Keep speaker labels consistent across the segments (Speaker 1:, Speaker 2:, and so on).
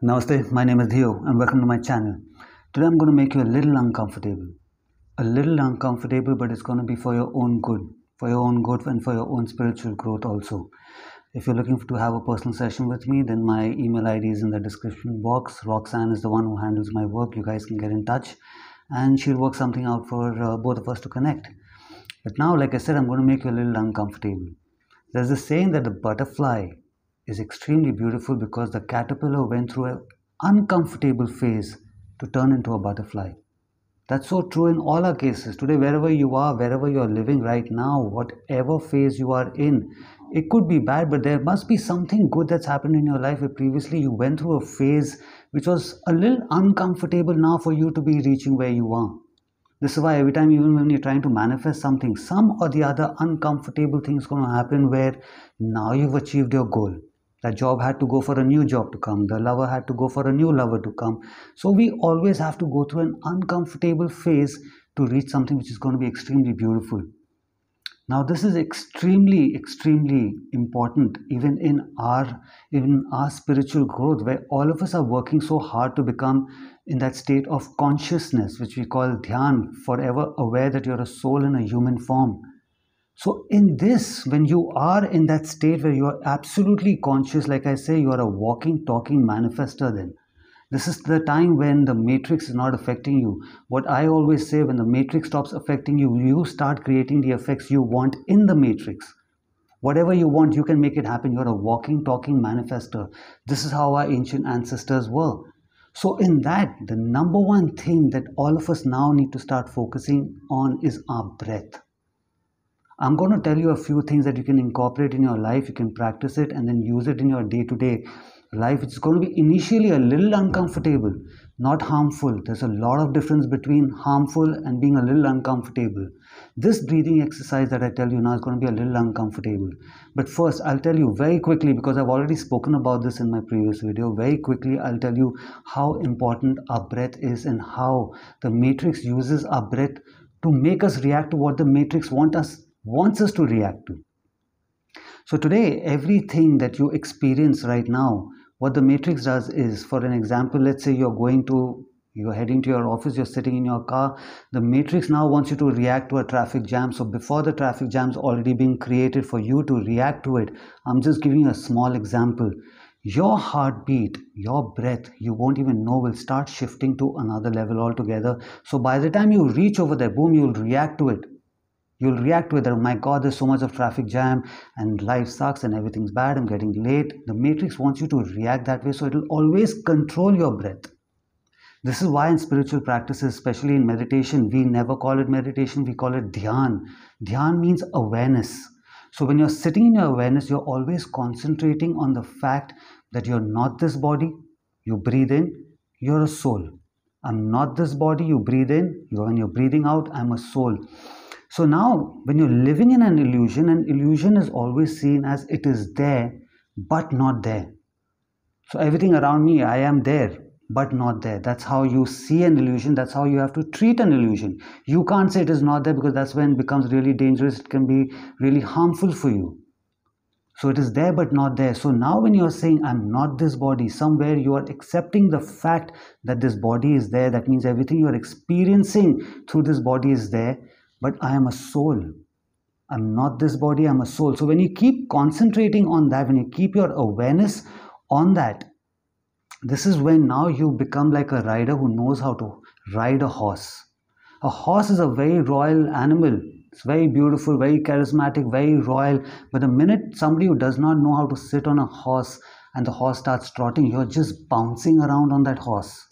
Speaker 1: Namaste, my name is Dhieyo and welcome to my channel. Today I'm going to make you a little uncomfortable. A little uncomfortable, but it's going to be for your own good. For your own good and for your own spiritual growth also. If you're looking to have a personal session with me, then my email ID is in the description box. Roxanne is the one who handles my work. You guys can get in touch and she'll work something out for both of us to connect. But now, like I said, I'm going to make you a little uncomfortable. There's this saying that the butterfly is extremely beautiful because the caterpillar went through an uncomfortable phase to turn into a butterfly. That's so true in all our cases. Today, wherever you are, wherever you are living right now, whatever phase you are in, it could be bad, but there must be something good that's happened in your life where previously you went through a phase which was a little uncomfortable now for you to be reaching where you are. This is why every time, even when you're trying to manifest something, some or the other uncomfortable thing is going to happen where now you've achieved your goal. That job had to go for a new job to come. The lover had to go for a new lover to come. So we always have to go through an uncomfortable phase to reach something which is going to be extremely beautiful. Now this is extremely important even in our spiritual growth, where all of us are working so hard to become in that state of consciousness which we call dhyan, forever aware that you're a soul in a human form. So in this, when you are in that state where you are absolutely conscious, like I say, you are a walking, talking manifester then. This is the time when the matrix is not affecting you. What I always say, when the matrix stops affecting you, you start creating the effects you want in the matrix. Whatever you want, you can make it happen. You're a walking, talking manifester. This is how our ancient ancestors were. So in that, the number one thing that all of us now need to start focusing on is our breath. I'm going to tell you a few things that you can incorporate in your life. You can practice it and then use it in your day-to-day life. It's going to be initially a little uncomfortable, not harmful. There's a lot of difference between harmful and being a little uncomfortable. This breathing exercise that I tell you now is going to be a little uncomfortable. But first, I'll tell you very quickly, because I've already spoken about this in my previous video. Very quickly, I'll tell you how important our breath is and how the matrix uses our breath to make us react to what the matrix wants us to react to. So today, everything that you experience right now, what the matrix does is, for an example, let's say you're heading to your office, you're sitting in your car, the matrix now wants you to react to a traffic jam. So before the traffic jam's already been created for you to react to it, I'm just giving you a small example. Your heartbeat, your breath, you won't even know, will start shifting to another level altogether. So by the time you reach over there, boom, you'll react to it. You'll react with, oh my God, there's so much of traffic jam and life sucks and everything's bad, I'm getting late. The matrix wants you to react that way, so it'll always control your breath. This is why in spiritual practices, especially in meditation, we never call it meditation, we call it dhyan. Dhyan means awareness. So when you're sitting in your awareness, you're always concentrating on the fact that you're not this body. You breathe in, you're a soul. I'm not this body. You breathe in, when you're breathing out, I'm a soul. So now, when you're living in an illusion is always seen as it is there, but not there. So everything around me, I am there, but not there. That's how you see an illusion. That's how you have to treat an illusion. You can't say it is not there, because that's when it becomes really dangerous. It can be really harmful for you. So it is there, but not there. So now when you're saying, I'm not this body, somewhere you are accepting the fact that this body is there. That means everything you're experiencing through this body is there. But I am a soul. I'm not this body, I'm a soul. So when you keep concentrating on that, when you keep your awareness on that, this is when now you become like a rider who knows how to ride a horse. A horse is a very royal animal. It's very beautiful, very charismatic, very royal. But the minute somebody who does not know how to sit on a horse and the horse starts trotting, you're just bouncing around on that horse.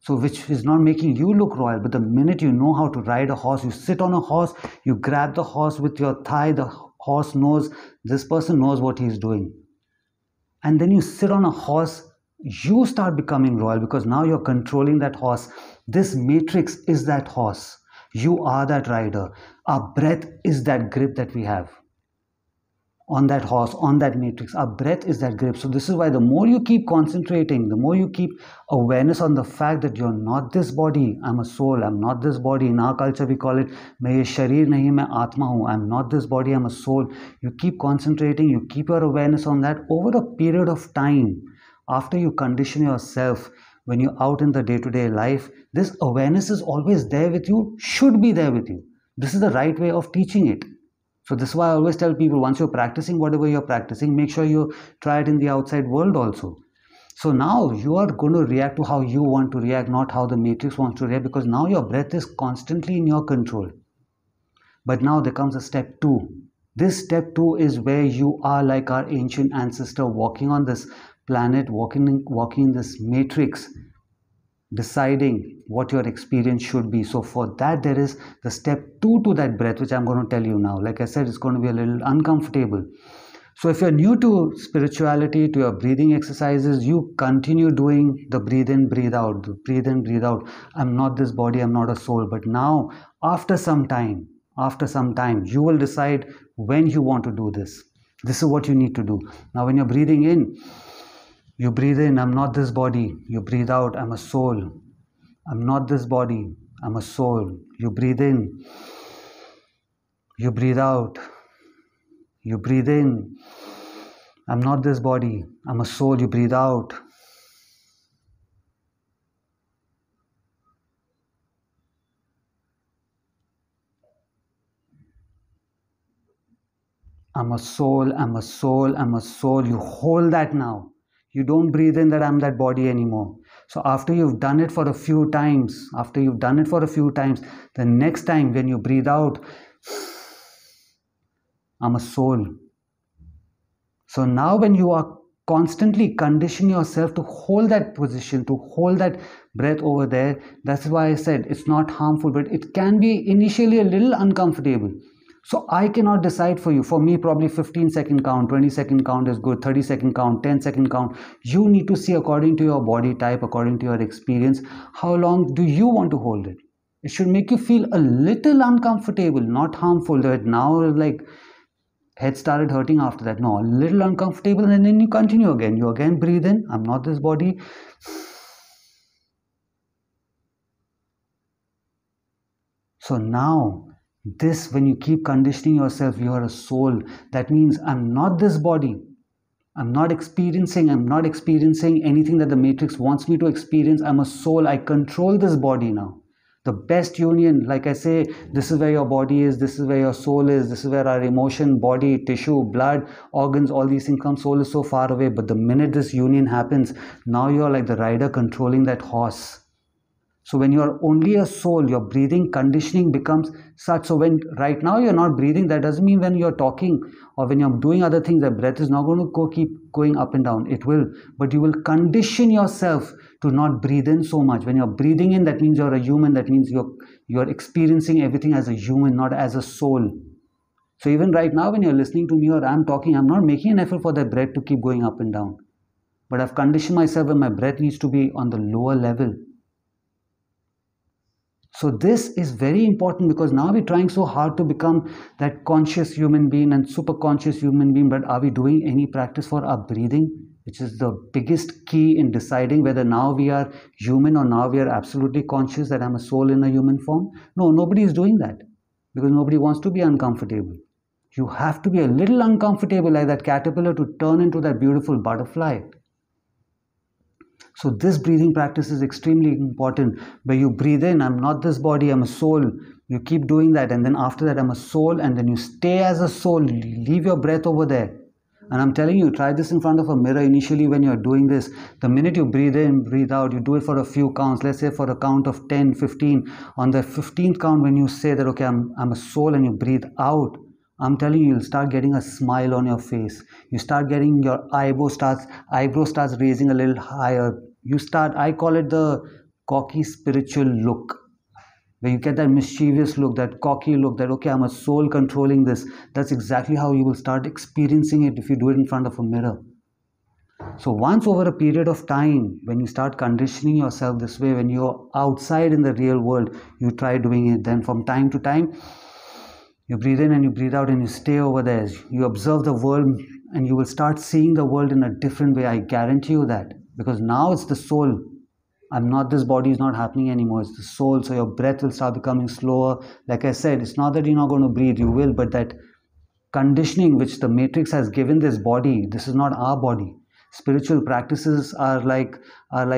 Speaker 1: So which is not making you look royal, but the minute you know how to ride a horse, you sit on a horse, you grab the horse with your thigh, the horse knows, this person knows what he's doing. And then you sit on a horse, you start becoming royal, because now you're controlling that horse. This matrix is that horse. You are that rider. Our breath is that grip that we have on that horse, on that matrix. Our breath is that grip. So this is why the more you keep concentrating, the more you keep awareness on the fact that you're not this body. I'm a soul. I'm not this body. In our culture, we call it, "Main ye sharir nahi, main atma hu." I'm not this body. I'm a soul. You keep concentrating. You keep your awareness on that over a period of time. after you condition yourself, when you're out in the day-to-day life, this awareness is always there with you, should be there with you. This is the right way of teaching it. So this is why I always tell people, once you're practicing whatever you're practicing, make sure you try it in the outside world also. So now you are going to react to how you want to react, not how the matrix wants to react, because now your breath is constantly in your control. But now there comes a step 2. This step 2 is where you are like our ancient ancestor, walking on this planet, walking in this matrix, deciding what your experience should be. So for that, there is the step 2 to that breath, which I'm going to tell you now. Like I said, it's going to be a little uncomfortable. So if you're new to spirituality, to your breathing exercises, you continue doing the breathe in, breathe out, the breathe in, breathe out. I'm not this body, I'm not a soul. But now, after some time, you will decide when you want to do this. This is what you need to do. Now when you're breathing in, you breathe in, I'm not this body. You breathe out, I'm a soul. I'm not this body, I'm a soul. You breathe in, you breathe out. You breathe in, I'm not this body, I'm a soul. You breathe out. I'm a soul, I'm a soul, I'm a soul. You hold that now. You don't breathe in that I'm that body anymore. So after you've done it for a few times, the next time when you breathe out, I'm a soul. So now when you are constantly conditioning yourself to hold that position, to hold that breath over there, that's why I said it's not harmful, but it can be initially a little uncomfortable. So I cannot decide for you. For me, probably 15-second count, 20-second count is good, 30-second count, 10-second count. You need to see according to your body type, according to your experience, how long do you want to hold it. It should make you feel a little uncomfortable, not harmful. That now like head started hurting after that. No, a little uncomfortable, and then you continue again. You again breathe in, I'm not this body. So now, this, when you keep conditioning yourself, you are a soul. That means I'm not this body. I'm not experiencing anything that the matrix wants me to experience. I'm a soul. I control this body now. The best union, like I say, this is where your body is, this is where your soul is, this is where our emotion, body, tissue, blood, organs, all these things come. Soul is so far away, but the minute this union happens, now you're like the rider controlling that horse. So when you are only a soul, your breathing conditioning becomes such. So when right now you're not breathing, that doesn't mean when you're talking or when you're doing other things, the breath is not going to keep going up and down. It will, but you will condition yourself to not breathe in so much. When you're breathing in, that means you're a human. That means you're experiencing everything as a human, not as a soul. So even right now, when you're listening to me or I'm talking, I'm not making an effort for that breath to keep going up and down. But I've conditioned myself when my breath needs to be on the lower level. So this is very important, because now we're trying so hard to become that conscious human being and super conscious human being, but are we doing any practice for our breathing, which is the biggest key in deciding whether now we are human or now we are absolutely conscious that I'm a soul in a human form? No, nobody is doing that, because nobody wants to be uncomfortable. You have to be a little uncomfortable like that caterpillar to turn into that beautiful butterfly. So this breathing practice is extremely important, where you breathe in, I'm not this body, I'm a soul. You keep doing that, and then after that, I'm a soul, and then you stay as a soul. Leave your breath over there. And I'm telling you, try this in front of a mirror initially when you're doing this. The minute you breathe in, breathe out, you do it for a few counts. Let's say for a count of 10, 15. On the 15th count, when you say that, okay, I'm a soul, and you breathe out, I'm telling you, you'll start getting a smile on your face. You start getting your eyebrow starts raising a little higher. I call it the cocky spiritual look, where you get that mischievous look, that cocky look, that, okay, I'm a soul controlling this. That's exactly how you will start experiencing it if you do it in front of a mirror. So once over a period of time, when you start conditioning yourself this way, when you're outside in the real world, you try doing it. Then from time to time, you breathe in and you breathe out and you stay over there. You observe the world and you will start seeing the world in a different way. I guarantee you that. Because now it's the soul. I'm not this body, is not happening anymore. It's the soul. So your breath will start becoming slower. Like I said, it's not that you're not going to breathe. You will. But that conditioning which the matrix has given this body, this is not our body. Spiritual practices are like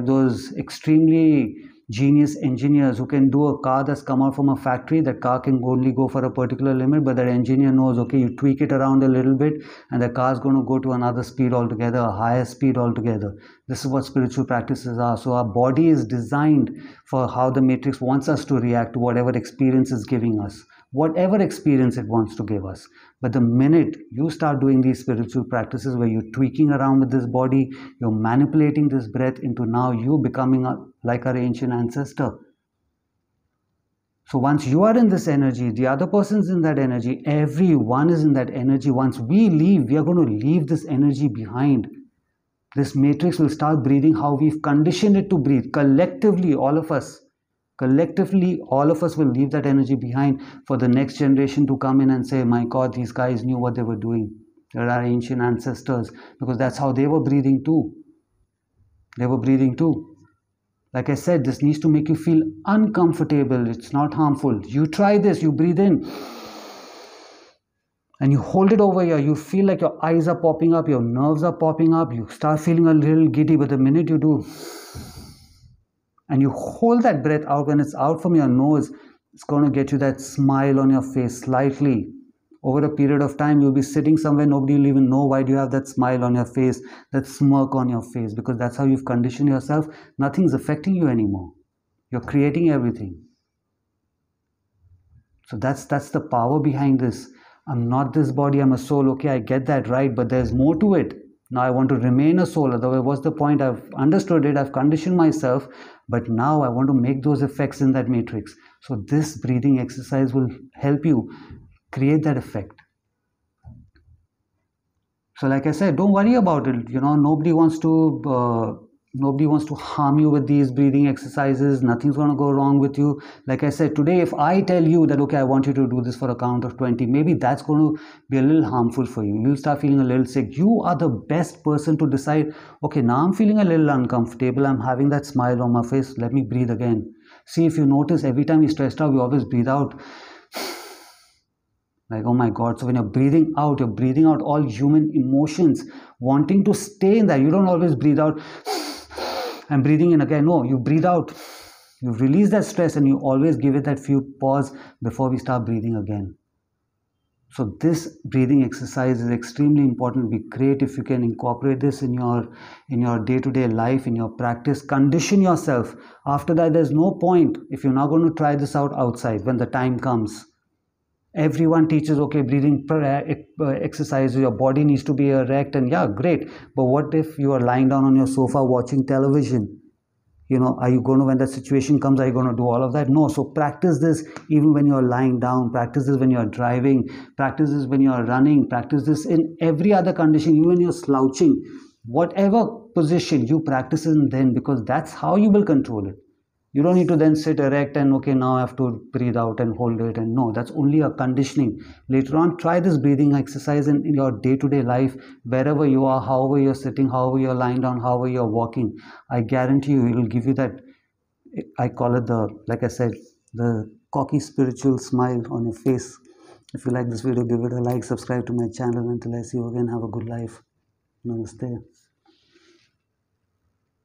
Speaker 1: those extremely genius engineers who can do a car that's come out from a factory. That car can only go for a particular limit, but that engineer knows, okay, you tweak it around a little bit and the car's going to go to another speed altogether, a higher speed altogether. This is what spiritual practices are. So our body is designed for how the matrix wants us to react to whatever experience is giving us, whatever experience it wants to give us. But the minute you start doing these spiritual practices where you're tweaking around with this body, you're manipulating this breath into now you becoming like our ancient ancestor. So once you are in this energy, the other person's in that energy, everyone is in that energy. Once we leave, we are going to leave this energy behind. This matrix will start breathing how we've conditioned it to breathe. Collectively, all of us will leave that energy behind for the next generation to come in and say, my God, these guys knew what they were doing. They're our ancient ancestors, because that's how they were breathing too. Like I said, this needs to make you feel uncomfortable. It's not harmful. You try this, you breathe in and you hold it over here. You feel like your eyes are popping up, your nerves are popping up, you start feeling a little giddy, but the minute you do and you hold that breath out, when it's out from your nose, it's going to get you that smile on your face slightly. Over a period of time, you'll be sitting somewhere, nobody will even know why do you have that smile on your face, that smirk on your face, because that's how you've conditioned yourself. Nothing's affecting you anymore. You're creating everything. So that's the power behind this. I'm not this body, I'm a soul. Okay, I get that, right? But there's more to it. Now I want to remain a soul. Otherwise, what's the point? I've understood it, I've conditioned myself, but now I want to make those effects in that matrix. So this breathing exercise will help you create that effect. So like I said, don't worry about it. Nobody wants to harm you with these breathing exercises. Nothing's going to go wrong with you. Like I said, today, if I tell you that, okay, I want you to do this for a count of 20, maybe that's going to be a little harmful for you. You'll start feeling a little sick. You are the best person to decide, okay, now I'm feeling a little uncomfortable. I'm having that smile on my face. Let me breathe again. See, if you notice, every time you're stressed out, we always breathe out. Like, oh my God. So when you're breathing out all human emotions, wanting to stay in that. You don't always breathe out and breathing in again. No, you breathe out. You release that stress and you always give it that few pause before we start breathing again. So this breathing exercise is extremely important. It'd be great if you can incorporate this in your day-to-day life, in your practice. Condition yourself. After that, there's no point if you're not going to try this out outside when the time comes. Everyone teaches, okay, breathing exercise, your body needs to be erect, and yeah, great. But what if you are lying down on your sofa watching television? Are you going to, when that situation comes, are you going to do all of that? No. So practice this even when you're lying down. Practice this when you're driving. Practice this when you're running. Practice this in every other condition, even when you're slouching. Whatever position you practice in then, because that's how you will control it. You don't need to then sit erect and, okay, now I have to breathe out and hold it. And no, that's only a conditioning. Later on, try this breathing exercise in your day-to-day life, wherever you are, however you're sitting, however you're lying down, however you're walking. I guarantee you, it will give you that, I call it like I said, the cocky spiritual smile on your face. If you like this video, give it a like, subscribe to my channel. Until I see you again, have a good life. Namaste.